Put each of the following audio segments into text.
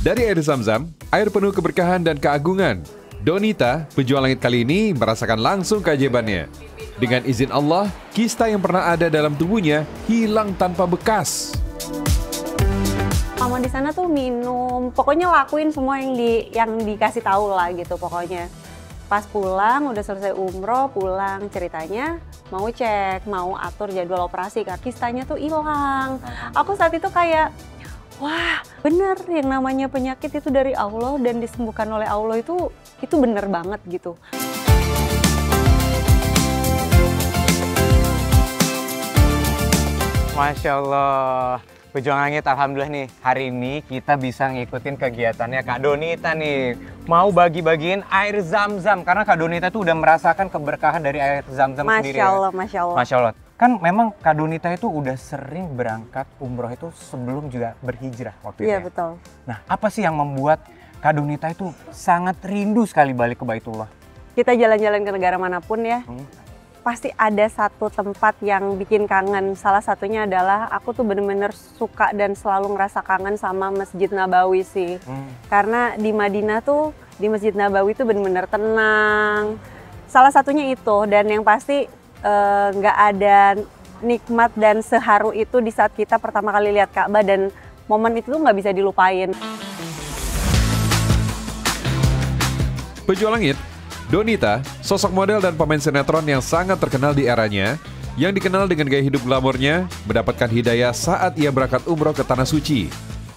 Dari air Zam-Zam, air penuh keberkahan dan keagungan, Donita, pejuang langit kali ini merasakan langsung keajaibannya. Dengan izin Allah, kista yang pernah ada dalam tubuhnya hilang tanpa bekas. Mama di sana tuh minum, pokoknya lakuin semua yang dikasih tahu lah gitu pokoknya. Pas pulang, udah selesai umroh, pulang ceritanya mau cek, mau atur jadwal operasi, karena kistanya tuh hilang. Aku saat itu kayak, wah bener yang namanya penyakit itu dari Allah dan disembuhkan oleh Allah itu bener banget gitu. Masya Allah, pejuang langit, alhamdulillah nih hari ini kita bisa ngikutin kegiatannya Kak Donita nih. Mau bagi-bagiin air Zam-Zam karena Kak Donita tuh udah merasakan keberkahan dari air Zam-Zam sendiri. Masya Allah, Masya Allah. Masya Allah. Kan memang Kak Donita itu udah sering berangkat umroh itu sebelum juga berhijrah waktu itu. Iya ya? betul. Nah, apa sih yang membuat Kak Donita itu sangat rindu sekali balik ke Baitullah? Kita jalan-jalan ke negara manapun ya, pasti ada satu tempat yang bikin kangen. Salah satunya adalah aku tuh bener-bener suka dan selalu ngerasa kangen sama Masjid Nabawi sih. Karena di Madinah tuh, di Masjid Nabawi tuh bener-bener tenang. Salah satunya itu, dan yang pasti nggak ada nikmat dan seharu itu di saat kita pertama kali lihat Ka'bah, dan momen itu tuh nggak bisa dilupain. Pejuang langit, Donita, sosok model dan pemain sinetron yang sangat terkenal di eranya, yang dikenal dengan gaya hidup glamornya, mendapatkan hidayah saat ia berangkat umroh ke Tanah Suci.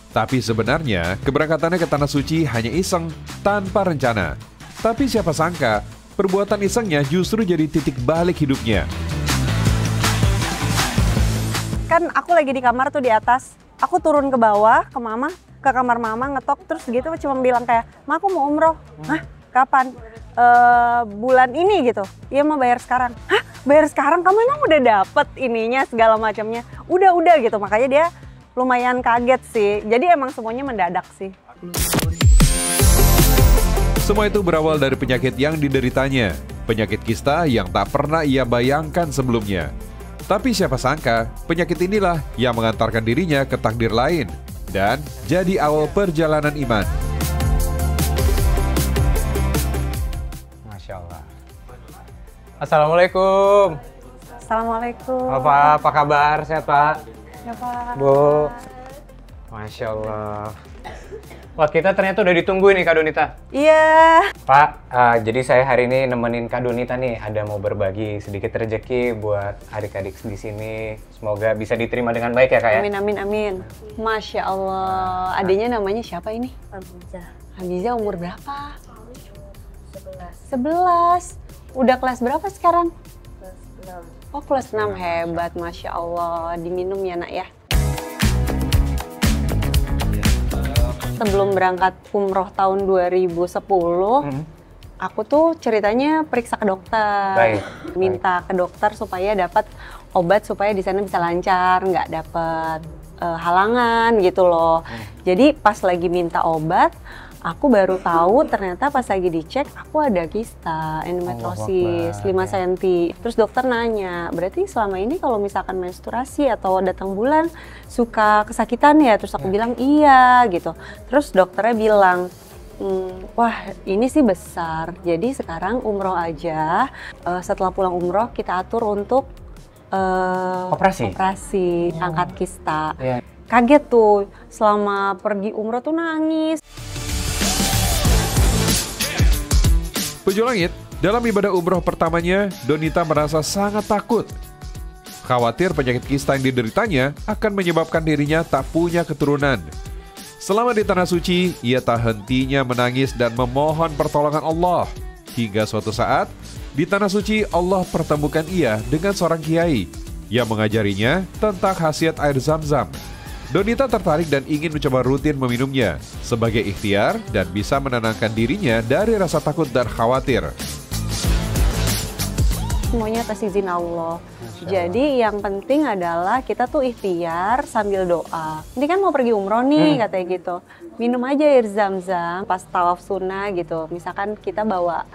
Tapi sebenarnya, keberangkatannya ke Tanah Suci hanya iseng, tanpa rencana. Tapi siapa sangka, perbuatan isengnya justru jadi titik balik hidupnya. Kan aku lagi di kamar tuh di atas, aku turun ke bawah, ke mama, ke kamar mama, ngetok, terus gitu cuma bilang kayak, Ma aku mau umroh. Hah? Kapan? Bulan ini gitu. Iya mau bayar sekarang. Hah? Bayar sekarang? Kamu emang udah dapet ininya segala macamnya? Udah gitu. Makanya dia lumayan kaget sih. Jadi emang semuanya mendadak sih. Semua itu berawal dari penyakit yang dideritanya. Penyakit kista yang tak pernah ia bayangkan sebelumnya. Tapi siapa sangka, penyakit inilah yang mengantarkan dirinya ke takdir lain. Dan jadi awal perjalanan iman. Assalamualaikum. Assalamualaikum. Apa kabar? Sehat Pak? Ya Pak. Bu. Masya Allah. Wah kita ternyata udah ditunggu nih Kak Donita. Iya. Pak, jadi saya hari ini nemenin Kak Donita nih. Ada mau berbagi sedikit rezeki buat adik-adik di sini. Semoga bisa diterima dengan baik ya Kak ya. Amin. Masya Allah. Adiknya namanya siapa ini? Hamzah. Hamzah umur berapa? 11. 11. Udah kelas berapa sekarang? Kelas 6. Oh kelas 6, hebat, Masya Allah. Diminum ya nak ya. Sebelum berangkat umroh tahun 2010, aku tuh ceritanya periksa ke dokter. Baik. Minta ke dokter supaya dapat obat supaya di sana bisa lancar, nggak dapat halangan gitu loh. Jadi pas lagi minta obat, aku baru tahu ternyata pas lagi dicek aku ada kista endometriosis 5 cm. Terus dokter nanya, berarti selama ini kalau misalkan menstruasi atau datang bulan suka kesakitan ya? Terus aku bilang iya gitu. Terus dokternya bilang, wah ini sih besar, jadi sekarang umroh aja. Setelah pulang umroh kita atur untuk operasi angkat kista. Kaget tuh, selama pergi umroh tuh nangis. Pejuang langit, dalam ibadah umroh pertamanya, Donita merasa sangat takut. Khawatir penyakit kista yang dideritanya akan menyebabkan dirinya tak punya keturunan. Selama di Tanah Suci, ia tak hentinya menangis dan memohon pertolongan Allah. Hingga suatu saat, di Tanah Suci Allah pertemukan ia dengan seorang kiai yang mengajarinya tentang khasiat air Zam-Zam. Donita tertarik dan ingin mencoba rutin meminumnya sebagai ikhtiar dan bisa menenangkan dirinya dari rasa takut dan khawatir. Semuanya atas izin Allah. Jadi yang penting adalah kita tuh ikhtiar sambil doa. Ini kan mau pergi umroh nih katanya gitu. Minum aja air zam-zam pas tawaf sunnah gitu. Misalkan kita bawa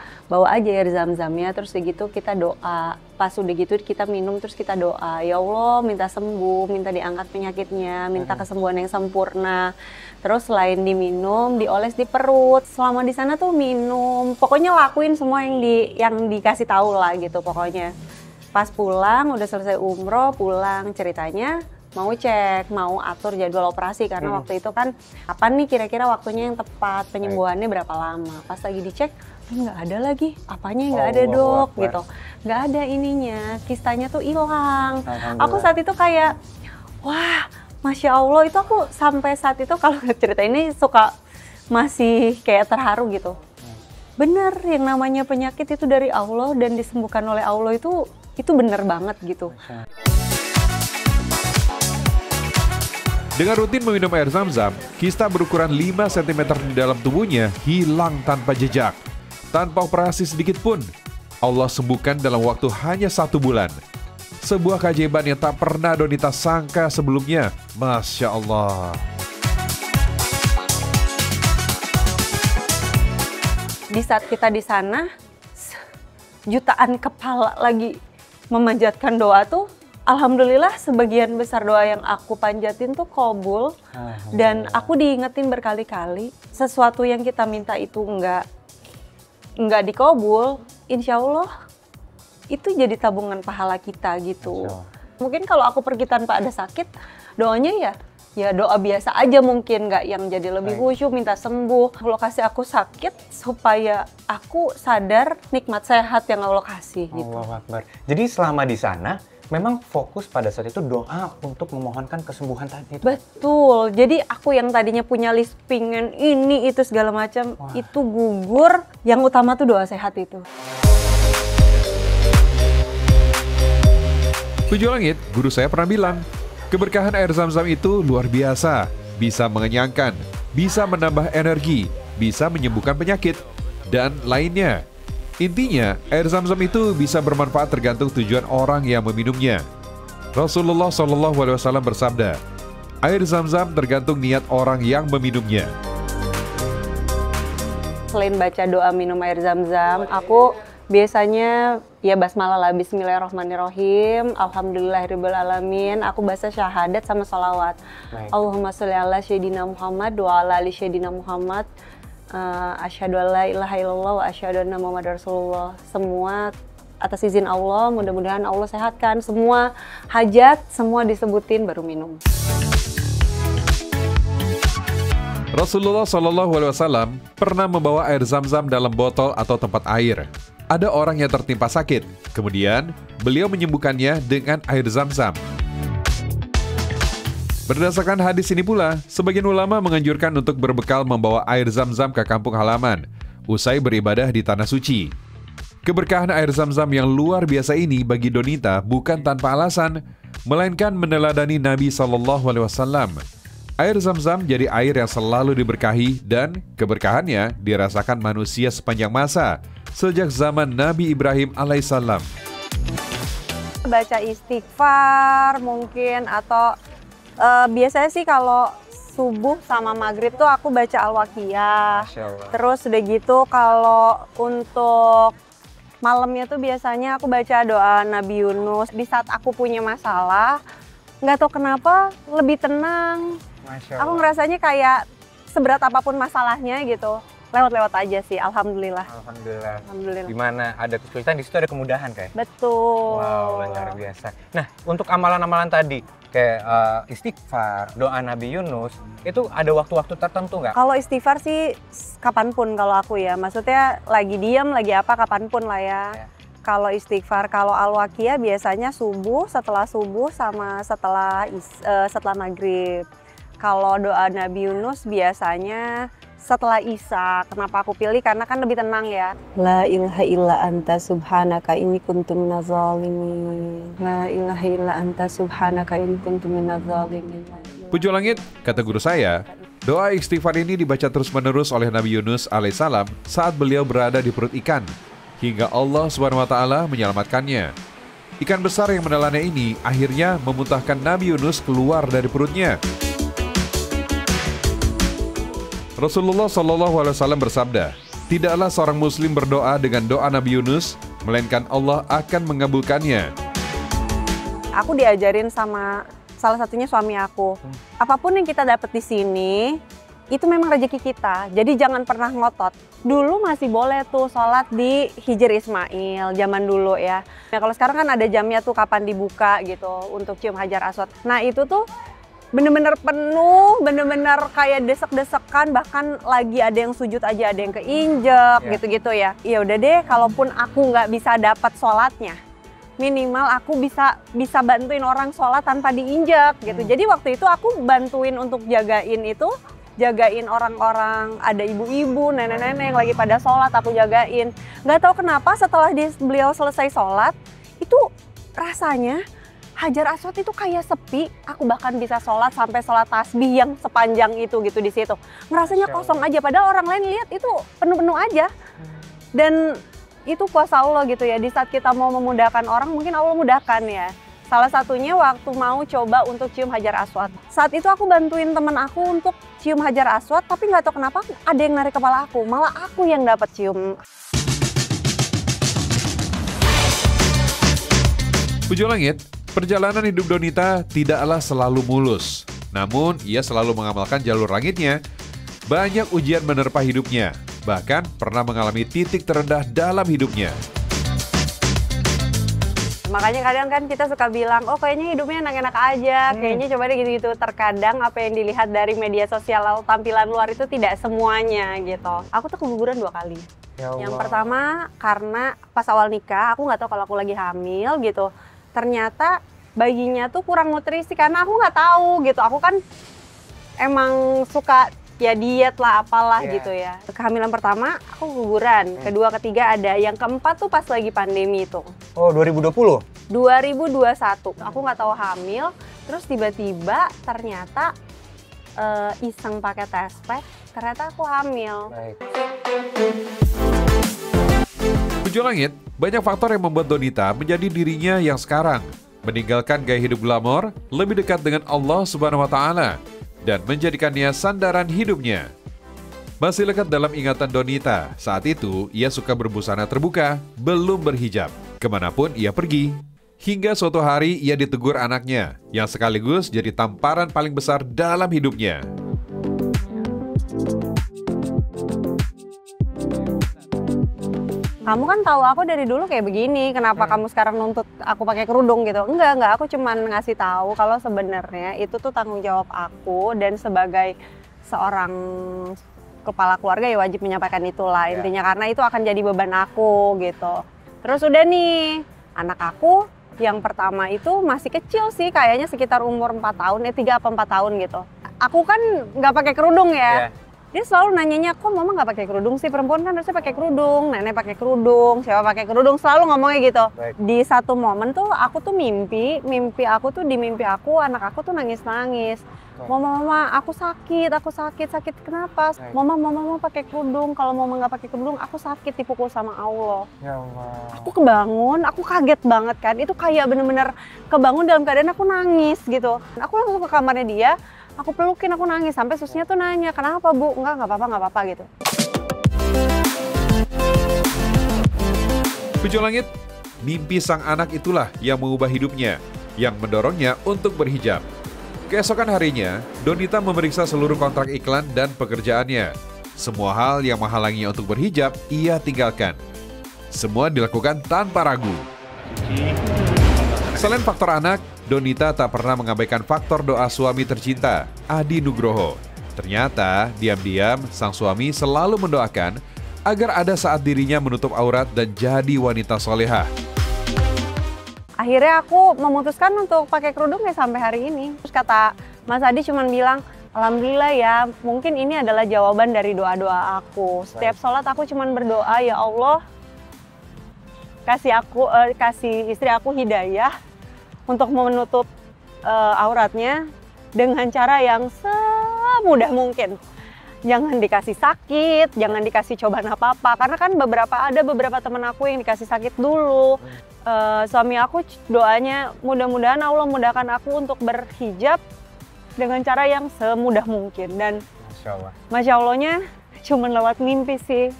aja air zam-zamnya, terus gitu kita doa. Pas udah gitu kita minum terus kita doa. Ya Allah, minta sembuh, minta diangkat penyakitnya, minta kesembuhan yang sempurna. Terus selain diminum, dioles di perut. Selama di sana tuh minum. Pokoknya lakuin semua yang dikasih tahu lah gitu pokoknya. Pas pulang, udah selesai umroh, pulang ceritanya mau cek, mau atur jadwal operasi karena waktu itu kan kapan nih kira-kira waktunya yang tepat, penyembuhannya berapa lama. Pas lagi dicek, nggak ada lagi, apanya nggak ada dok, gitu. Nggak ada ininya, kistanya tuh hilang. Aku saat itu kayak, wah, Masya Allah, itu aku sampai saat itu kalau cerita ini suka masih kayak terharu gitu. Bener, yang namanya penyakit itu dari Allah dan disembuhkan oleh Allah itu bener banget gitu. Dengan rutin meminum air zam-zam, kista berukuran 5 cm di dalam tubuhnya hilang tanpa jejak. Tanpa operasi sedikit pun, Allah sembuhkan dalam waktu hanya 1 bulan. Sebuah keajaiban yang tak pernah Donita sangka sebelumnya. Masya Allah. Di saat kita di sana, jutaan kepala lagi memanjatkan doa tuh, alhamdulillah sebagian besar doa yang aku panjatin tuh kabul. Dan aku diingetin berkali-kali, sesuatu yang kita minta itu nggak dikabul, insya Allah itu jadi tabungan pahala kita gitu. Mungkin kalau aku pergi tanpa ada sakit, doanya ya doa biasa aja mungkin, nggak yang jadi lebih khusyuk, minta sembuh. Allah kasih aku sakit supaya aku sadar nikmat sehat yang Allah kasih gitu. Allahu Akbar. Jadi selama di sana, memang fokus pada saat itu doa untuk memohonkan kesembuhan tadi. Betul. Jadi aku yang tadinya punya list pengen ini itu segala macam, itu gugur. Yang utama tuh doa sehat itu. Tujuh Langit, guru saya pernah bilang, keberkahan air zam-zam itu luar biasa, bisa mengenyangkan, bisa menambah energi, bisa menyembuhkan penyakit, dan lainnya. Intinya, air zam-zam itu bisa bermanfaat tergantung tujuan orang yang meminumnya. Rasulullah SAW bersabda, air zam-zam tergantung niat orang yang meminumnya. Selain baca doa minum air zam-zam, aku biasanya ya basmalah lah, bismillahirrahmanirrahim, alhamdulillahirrahmanirrahim. Aku baca syahadat sama sholawat. Allahumma sholli ala sayyidina Muhammad wa ala ali sayyidina Muhammad. Asyhadu an la ilaha illallah wa asyhadu anna Muhammadar Rasulullah. Semua atas izin Allah, mudah-mudahan Allah sehatkan. Semua hajat, semua disebutin baru minum. Rasulullah SAW pernah membawa air zam-zam dalam botol atau tempat air. Ada orang yang tertimpa sakit, kemudian beliau menyembuhkannya dengan air zam-zam. Berdasarkan hadis ini pula, sebagian ulama menganjurkan untuk berbekal membawa air zam-zam ke kampung halaman, usai beribadah di tanah suci. Keberkahan air zam-zam yang luar biasa ini bagi Donita bukan tanpa alasan, melainkan meneladani Nabi SAW. Air zam-zam jadi air yang selalu diberkahi dan keberkahannya dirasakan manusia sepanjang masa, sejak zaman Nabi Ibrahim alaihissalam. Baca istighfar mungkin, atau biasanya sih kalau subuh sama maghrib tuh aku baca Al-Waqiah. Terus udah gitu kalau untuk malamnya tuh biasanya aku baca doa Nabi Yunus. Di saat aku punya masalah, nggak tahu kenapa lebih tenang. Aku ngerasanya kayak seberat apapun masalahnya gitu, lewat-lewat aja sih, alhamdulillah. Alhamdulillah. Di mana ada kesulitan, di situ ada kemudahan kayak. Betul. Wow, luar biasa. Nah, untuk amalan-amalan tadi kayak istighfar, doa Nabi Yunus, itu ada waktu-waktu tertentu nggak? Kalau istighfar sih kapanpun kalau aku ya, maksudnya lagi diam, lagi apa, kapanpun lah ya. Kalau istighfar, kalau Al-Waqiah biasanya setelah subuh sama setelah maghrib. Kalau doa Nabi Yunus biasanya setelah Isya. Kenapa aku pilih? Karena kan lebih tenang ya. La ilaha illa anta subhanaka inni kuntu minaz zalimin. La ilaha illa anta subhanaka inni kuntu minaz zalimin. Puji Langit, kata guru saya, doa istighfar ini dibaca terus-menerus oleh Nabi Yunus alaihissalam saat beliau berada di perut ikan, hingga Allah SWT menyelamatkannya. Ikan besar yang menelannya ini akhirnya memuntahkan Nabi Yunus keluar dari perutnya. Rasulullah SAW bersabda, tidaklah seorang muslim berdoa dengan doa Nabi Yunus, melainkan Allah akan mengabulkannya. Aku diajarin sama salah satunya suami aku, apapun yang kita dapat di sini, itu memang rezeki kita. Jadi jangan pernah ngotot. Dulu masih boleh tuh sholat di Hijr Ismail, zaman dulu ya. Nah kalau sekarang kan ada jamnya tuh kapan dibuka gitu untuk cium Hajar Aswad. Nah itu tuh bener-bener penuh, bener-bener kayak desek-desekan, bahkan lagi ada yang sujud aja ada yang keinjek gitu-gitu ya. Ya udah deh, kalaupun aku nggak bisa dapat sholatnya, minimal aku bisa bantuin orang sholat tanpa diinjak gitu. Jadi waktu itu aku bantuin untuk jagain orang-orang, ada ibu-ibu, nenek-nenek yang lagi pada sholat, aku jagain. Nggak tahu kenapa setelah beliau selesai sholat, itu rasanya Hajar Aswad itu kayak sepi. Aku bahkan bisa sholat sampai sholat tasbih yang sepanjang itu gitu di situ. Ngerasanya kosong aja, padahal orang lain lihat itu penuh-penuh aja. Dan itu kuasa Allah gitu ya, di saat kita mau memudahkan orang, mungkin Allah mudahkan ya. Salah satunya waktu mau coba untuk cium Hajar Aswad. Saat itu aku bantuin temen aku untuk cium Hajar Aswad, tapi nggak tahu kenapa ada yang narik kepala aku, malah aku yang dapat cium. Puji Langit, perjalanan hidup Donita tidaklah selalu mulus. Namun, ia selalu mengamalkan jalur langitnya. Banyak ujian menerpa hidupnya, bahkan pernah mengalami titik terendah dalam hidupnya. Makanya kadang kan kita suka bilang, oh kayaknya hidupnya enak-enak aja, kayaknya coba deh gitu-gitu. Terkadang apa yang dilihat dari media sosial atau tampilan luar itu tidak semuanya gitu. Aku tuh keguguran 2 kali. Ya Allah. Yang pertama karena pas awal nikah, aku nggak tahu kalau aku lagi hamil gitu. Ternyata bayinya tuh kurang nutrisi karena aku nggak tahu gitu. Aku kan emang suka ya diet lah apalah gitu ya. Kehamilan pertama aku keguguran, kedua ketiga ada, yang keempat tuh pas lagi pandemi itu. Oh 2020? 2021, aku nggak tahu hamil, terus tiba-tiba ternyata iseng pakai test pack, ternyata aku hamil. Baik. Puji Langit, banyak faktor yang membuat Donita menjadi dirinya yang sekarang, meninggalkan gaya hidup glamor, lebih dekat dengan Allah Subhanahu wa Ta'ala, dan menjadikannya sandaran hidupnya. Masih lekat dalam ingatan Donita, saat itu ia suka berbusana terbuka, belum berhijab, kemanapun ia pergi. Hingga suatu hari ia ditegur anaknya, yang sekaligus jadi tamparan paling besar dalam hidupnya. Kamu kan tahu aku dari dulu kayak begini, kenapa kamu sekarang nuntut aku pakai kerudung gitu? Enggak, aku cuman ngasih tahu kalau sebenarnya itu tuh tanggung jawab aku, dan sebagai seorang kepala keluarga ya wajib menyampaikan itulah intinya, karena itu akan jadi beban aku gitu. Terus udah nih, anak aku yang pertama itu masih kecil sih, kayaknya sekitar umur 4 tahun, 3 apa 4 tahun gitu. Aku kan nggak pakai kerudung ya. Dia selalu nanyanya, kok mama nggak pakai kerudung sih? Perempuan kan harusnya pakai kerudung, nenek pakai kerudung, siapa pakai kerudung, selalu ngomongnya gitu. Baik. Di satu momen tuh aku tuh mimpi aku tuh di mimpi aku, anak aku tuh nangis-nangis. Mama, aku sakit, kenapa? Baik. Mama pakai kerudung, kalau mama nggak pakai kerudung, aku sakit, dipukul sama Allah. Ya Allah. Aku kebangun, aku kaget banget kan, itu kayak bener-bener kebangun dalam keadaan aku nangis gitu. Aku langsung ke kamarnya dia, aku pelukin, aku nangis, sampai susnya tuh nanya, kenapa Bu? Nggak apa-apa gitu. Puji Langit, mimpi sang anak itulah yang mengubah hidupnya, yang mendorongnya untuk berhijab. Keesokan harinya, Donita memeriksa seluruh kontrak iklan dan pekerjaannya. Semua hal yang menghalanginya untuk berhijab, ia tinggalkan. Semua dilakukan tanpa ragu. Selain faktor anak, Donita tak pernah mengabaikan faktor doa suami tercinta, Adi Nugroho. Ternyata, diam-diam sang suami selalu mendoakan agar ada saat dirinya menutup aurat dan jadi wanita solehah. Akhirnya aku memutuskan untuk pakai kerudung ya sampai hari ini. Terus kata Mas Adi cuman bilang, alhamdulillah ya, mungkin ini adalah jawaban dari doa-doa aku. Setiap sholat aku cuman berdoa, ya Allah, kasih istri aku hidayah untuk menutup auratnya dengan cara yang semudah mungkin. jangan dikasih sakit, jangan dikasih cobaan apa-apa. Karena kan ada beberapa teman aku yang dikasih sakit dulu. Suami aku doanya mudah-mudahan Allah mudahkan aku untuk berhijab dengan cara yang semudah mungkin. Dan Masya Allahnya cuman lewat mimpi sih.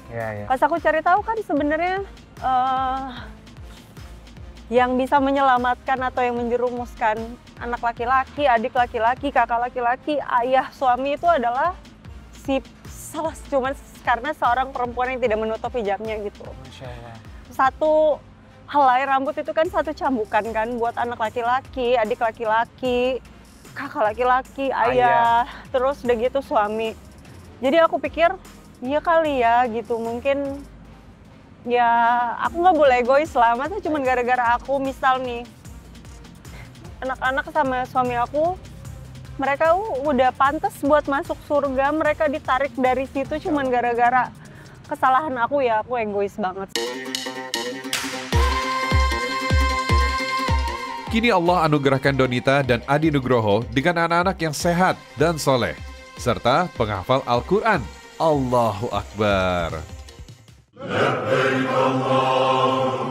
Pas aku cari tahu kan sebenarnya yang bisa menyelamatkan atau yang menjerumuskan anak laki-laki, adik laki-laki, kakak laki-laki, ayah suami itu adalah cuman karena seorang perempuan yang tidak menutup hijabnya gitu. Masya Allah. Satu helai rambut itu kan satu cambukan kan buat anak laki-laki, adik laki-laki, kakak laki-laki, ayah, terus udah gitu suami. Jadi aku pikir, iya kali ya gitu, mungkin ya aku nggak boleh egois lah, masa cuma gara-gara aku misal nih anak-anak sama suami aku, mereka udah pantas buat masuk surga, mereka ditarik dari situ cuman gara-gara kesalahan aku, ya aku egois banget. Kini Allah anugerahkan Donita dan Adi Nugroho dengan anak-anak yang sehat dan soleh, serta penghafal Al-Quran. Allahu Akbar.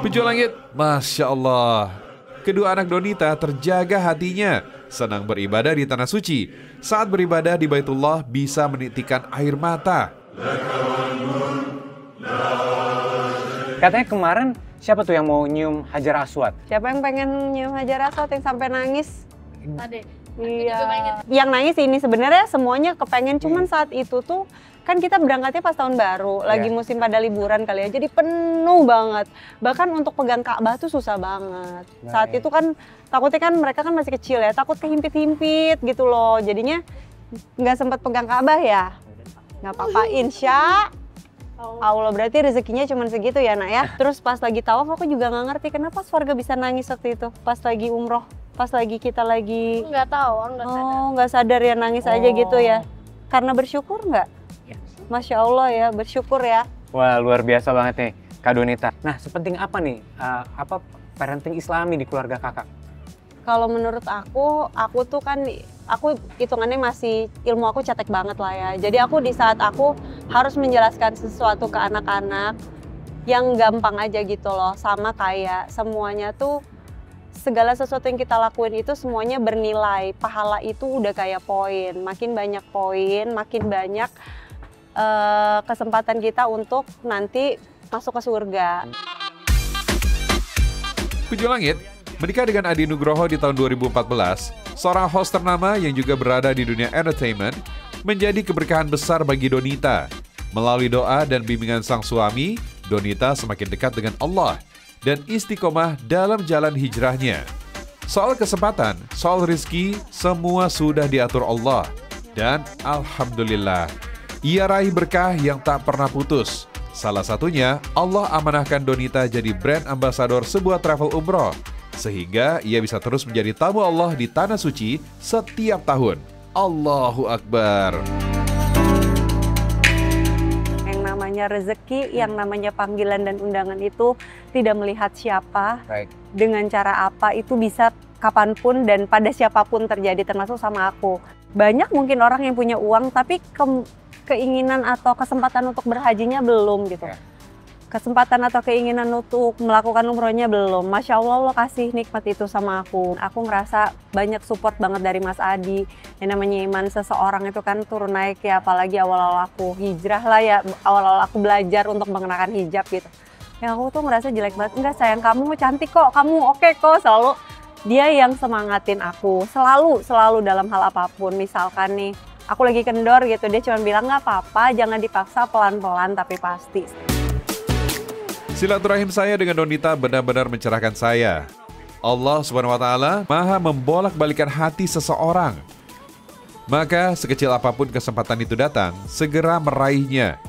Pejuang langit, Masya Allah. Kedua anak Donita terjaga hatinya, senang beribadah di Tanah Suci. Saat beribadah di Baitullah bisa menitikkan air mata. Katanya kemarin siapa tuh yang mau nyium Hajar Aswad? Siapa yang pengen nyium Hajar Aswad yang sampai nangis? Tadi. Iya. Yang nangis ini sebenarnya semuanya kepengen, cuman saat itu tuh kan kita berangkatnya pas tahun baru, lagi musim pada liburan kali ya, jadi penuh banget. Bahkan untuk pegang Ka'bah tuh susah banget. Saat itu kan takutnya kan mereka kan masih kecil ya, takut kehimpit-himpit gitu loh. Jadinya nggak sempat pegang Ka'bah ya. Nggak apa-apa, insya Allah, berarti rezekinya cuma segitu ya nak ya. Terus pas lagi tawaf aku juga nggak ngerti kenapa warga bisa nangis waktu itu. Pas lagi umroh, pas lagi kita lagi... Nggak tahu, nggak sadar. Oh, nggak sadar ya, nangis aja gitu ya. Karena bersyukur nggak? Masya Allah ya, bersyukur ya. Wah, luar biasa banget nih Kak Donita. Nah, sepenting apa nih parenting Islami di keluarga kakak? Kalau menurut aku tuh kan, aku hitungannya masih, ilmu aku cetek banget lah ya. Jadi aku di saat aku harus menjelaskan sesuatu ke anak-anak yang gampang aja gitu loh. Sama kayak semuanya tuh, segala sesuatu yang kita lakuin itu semuanya bernilai. Pahala itu udah kayak poin. Makin banyak poin, makin banyak kesempatan kita untuk nanti masuk ke surga. Pejuang langit, menikah dengan Adi Nugroho di tahun 2014, seorang host ternama yang juga berada di dunia entertainment, menjadi keberkahan besar bagi Donita. Melalui doa dan bimbingan sang suami, Donita semakin dekat dengan Allah dan istiqomah dalam jalan hijrahnya. Soal kesempatan, soal rezeki, semua sudah diatur Allah. Dan Alhamdulillah, ia raih berkah yang tak pernah putus. Salah satunya, Allah amanahkan Donita jadi brand ambassador sebuah travel umroh. Sehingga ia bisa terus menjadi tamu Allah di Tanah Suci setiap tahun. Allahu Akbar. Yang namanya rezeki, yang namanya panggilan dan undangan itu tidak melihat siapa, dengan cara apa, itu bisa kapanpun dan pada siapapun terjadi, termasuk sama aku. Banyak mungkin orang yang punya uang tapi keinginan atau kesempatan untuk berhajinya belum gitu. Kesempatan atau keinginan untuk melakukan umrohnya belum. Masya Allah, Allah kasih nikmat itu sama aku. Aku ngerasa banyak support banget dari Mas Adi. Yang namanya iman seseorang itu kan turun naik ya, apalagi awal-awal aku hijrah lah ya, awal-awal aku belajar untuk mengenakan hijab gitu. Yang aku tuh ngerasa jelek banget. Enggak sayang, kamu cantik kok, kamu oke kok. Selalu dia yang semangatin aku, selalu dalam hal apapun. Misalkan nih, aku lagi kendor gitu, dia cuma bilang nggak apa-apa, jangan dipaksa, pelan-pelan tapi pasti. Silaturahim saya dengan Donita benar-benar mencerahkan saya. Allah Subhanahu wa Ta'ala Maha membolak-balikan hati seseorang. Maka sekecil apapun kesempatan itu datang, segera meraihnya.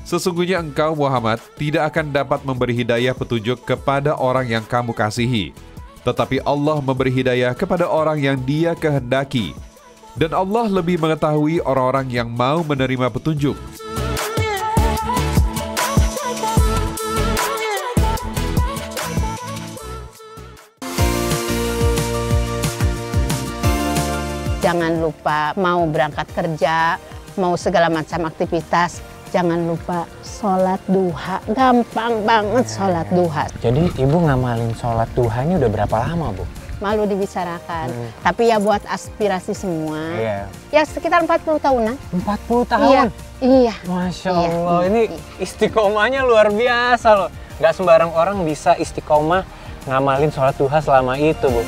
Sesungguhnya engkau Muhammad tidak akan dapat memberi hidayah petunjuk kepada orang yang kamu kasihi. Tetapi Allah memberi hidayah kepada orang yang Dia kehendaki. Dan Allah lebih mengetahui orang-orang yang mau menerima petunjuk. Jangan lupa mau berangkat kerja, mau segala macam aktivitas, jangan lupa sholat duha. Gampang banget sholat duha. Jadi ibu ngamalin sholat duha ini udah berapa lama, Bu? Malu dibicarakan. Tapi ya buat aspirasi semua. Iya. Ya sekitar 40 tahunan. 40 tahun? Iya. Iya. Masya Iya. Allah, ini istiqomahnya luar biasa loh. Nggak sembarang orang bisa istiqomah ngamalin sholat duha selama itu, Bu.